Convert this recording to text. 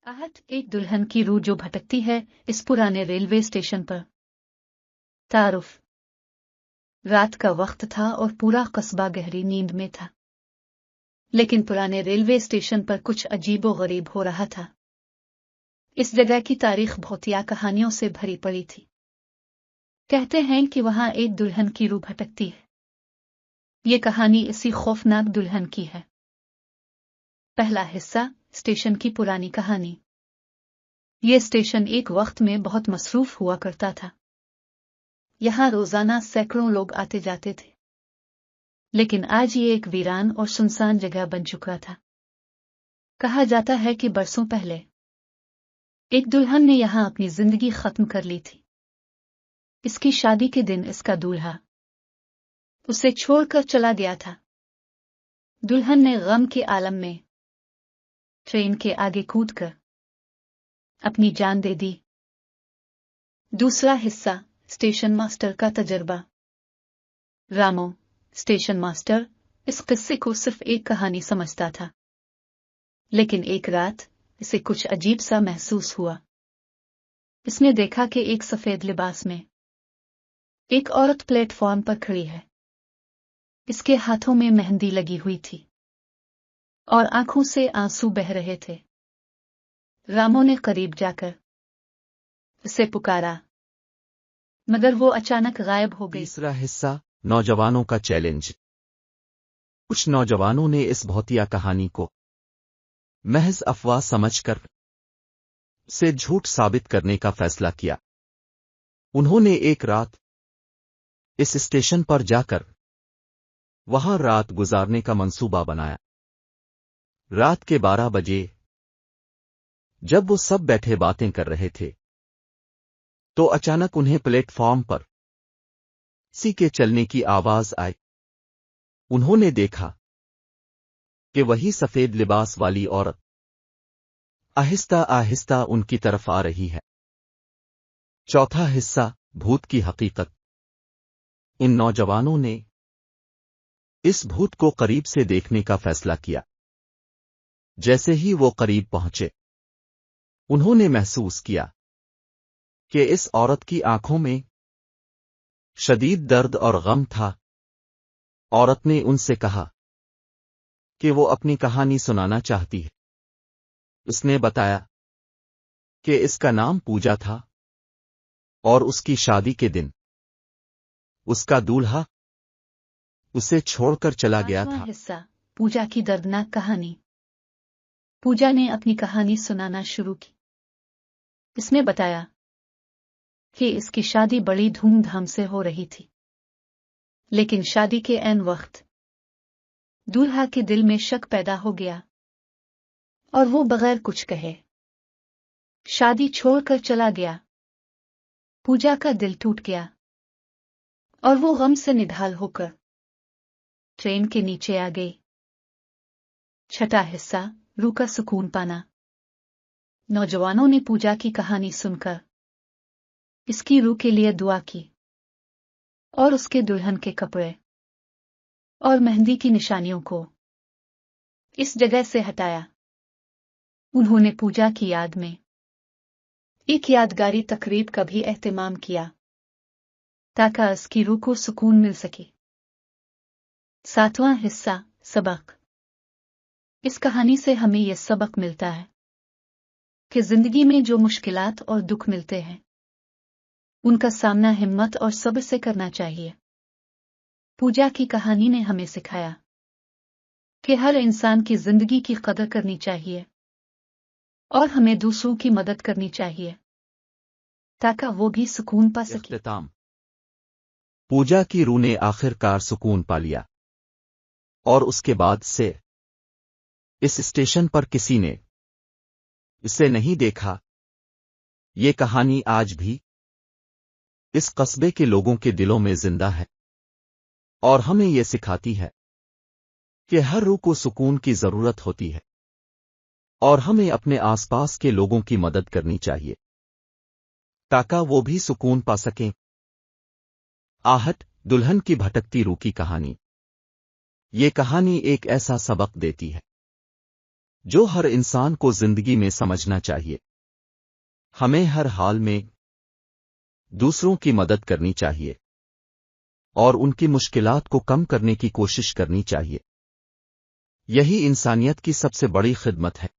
आहट एक दुल्हन की रूह जो भटकती है इस पुराने रेलवे स्टेशन पर। तारुफ। रात का वक्त था और पूरा कस्बा गहरी नींद में था, लेकिन पुराने रेलवे स्टेशन पर कुछ अजीबो गरीब हो रहा था। इस जगह की तारीख भौतिया कहानियों से भरी पड़ी थी। कहते हैं कि वहां एक दुल्हन की रूह भटकती है। ये कहानी इसी खौफनाक दुल्हन की है। पहला हिस्सा, स्टेशन की पुरानी कहानी। ये स्टेशन एक वक्त में बहुत मसरूफ हुआ करता था। यहां रोजाना सैकड़ों लोग आते जाते थे, लेकिन आज ये एक वीरान और सुनसान जगह बन चुका था। कहा जाता है कि बरसों पहले एक दुल्हन ने यहां अपनी जिंदगी खत्म कर ली थी। इसकी शादी के दिन इसका दूल्हा उसे छोड़कर चला गया था। दुल्हन ने गम के आलम में ट्रेन के आगे कूदकर अपनी जान दे दी। दूसरा हिस्सा, स्टेशन मास्टर का तजर्बा। रामो, स्टेशन मास्टर, इस किस्से को सिर्फ एक कहानी समझता था, लेकिन एक रात इसे कुछ अजीब सा महसूस हुआ। इसने देखा कि एक सफेद लिबास में एक औरत प्लेटफॉर्म पर खड़ी है। इसके हाथों में मेहंदी लगी हुई थी और आंखों से आंसू बह रहे थे। रामो ने करीब जाकर उसे पुकारा, मगर वो अचानक गायब हो गई। तीसरा हिस्सा, नौजवानों का चैलेंज। कुछ नौजवानों ने इस भौतिया कहानी को महज अफवाह समझकर से झूठ साबित करने का फैसला किया। उन्होंने एक रात इस स्टेशन पर जाकर वहां रात गुजारने का मंसूबा बनाया। रात के 12 बजे जब वो सब बैठे बातें कर रहे थे, तो अचानक उन्हें प्लेटफॉर्म पर किसी के चलने की आवाज आई। उन्होंने देखा कि वही सफेद लिबास वाली औरत आहिस्ता आहिस्ता उनकी तरफ आ रही है। चौथा हिस्सा, भूत की हकीकत। इन नौजवानों ने इस भूत को करीब से देखने का फैसला किया। जैसे ही वो करीब पहुंचे, उन्होंने महसूस किया कि इस औरत की आंखों में शदीद दर्द और गम था। औरत ने उनसे कहा कि वो अपनी कहानी सुनाना चाहती है। उसने बताया कि इसका नाम पूजा था और उसकी शादी के दिन उसका दूल्हा उसे छोड़कर चला गया पांचवां था। हिस्सा, पूजा की दर्दनाक कहानी। पूजा ने अपनी कहानी सुनाना शुरू की। इसने बताया कि इसकी शादी बड़ी धूमधाम से हो रही थी, लेकिन शादी के ऐन वक्त दूल्हा के दिल में शक पैदा हो गया और वो बगैर कुछ कहे शादी छोड़कर चला गया। पूजा का दिल टूट गया और वो गम से निढाल होकर ट्रेन के नीचे आ गई। छठा हिस्सा, रूह का सुकून पाना। नौजवानों ने पूजा की कहानी सुनकर इसकी रूह के लिए दुआ की और उसके दुल्हन के कपड़े और मेहंदी की निशानियों को इस जगह से हटाया। उन्होंने पूजा की याद में एक यादगारी तकरीब का भी एहतमाम किया ताकि इसकी रूह को सुकून मिल सके। सातवां हिस्सा, सबक। इस कहानी से हमें यह सबक मिलता है कि जिंदगी में जो मुश्किलात और दुख मिलते हैं, उनका सामना हिम्मत और सब्र से करना चाहिए। पूजा की कहानी ने हमें सिखाया कि हर इंसान की जिंदगी की कदर करनी चाहिए और हमें दूसरों की मदद करनी चाहिए ताकि वो भी सुकून पा सके। इख्तिताम। पूजा की रूह ने आखिरकार सुकून पा लिया और उसके बाद से इस स्टेशन पर किसी ने इसे नहीं देखा। ये कहानी आज भी इस कस्बे के लोगों के दिलों में जिंदा है और हमें यह सिखाती है कि हर रूह को सुकून की जरूरत होती है और हमें अपने आसपास के लोगों की मदद करनी चाहिए ताकि वो भी सुकून पा सकें। आहट, दुल्हन की भटकती रूह की कहानी। ये कहानी एक ऐसा सबक देती है جو ہر انسان کو زندگی میں سمجھنا چاہیے۔ ہمیں ہر حال میں دوسروں کی مدد کرنی چاہیے اور ان کی مشکلات کو کم کرنے کی کوشش کرنی چاہیے۔ یہی انسانیت کی سب سے بڑی خدمت ہے۔